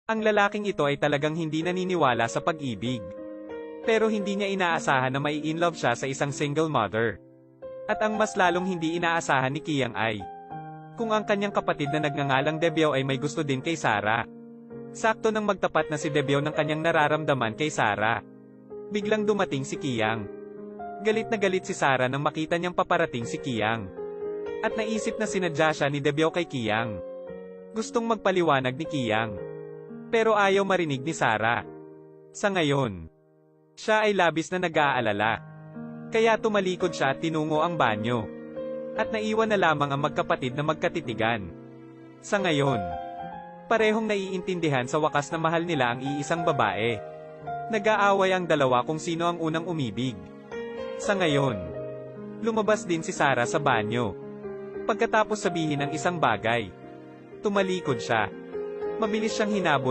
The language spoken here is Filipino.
Ang lalaking ito ay talagang hindi naniniwala sa pag-ibig. Pero hindi niya inaasahan na mai-inlove siya sa isang single mother. At ang mas lalong hindi inaasahan ni Kiang ay kung ang kanyang kapatid na nagngangalang Debyao ay may gusto din kay Sarah. Sakto nang magtapat na si Debyao ng kanyang nararamdaman kay Sarah. Biglang dumating si Kiang. Galit na galit si Sarah nang makita niyang paparating si Kiang. At naisip na sinadya siya ni Debyao kay Kiang. Gustong magpaliwanag ni Kiang. Pero ayaw marinig ni Sarah. Sa ngayon, siya ay labis na nag-aalala. Kaya tumalikod siya at tinungo ang banyo. At naiwan na lamang ang magkapatid na magkatitigan. Sa ngayon, parehong naiintindihan sa wakas na mahal nila ang iisang babae. Nag-aaway ang dalawa kung sino ang unang umibig. Sa ngayon, lumabas din si Sarah sa banyo. Pagkatapos sabihin ang isang bagay, tumalikod siya. Mabilis siyang hinabol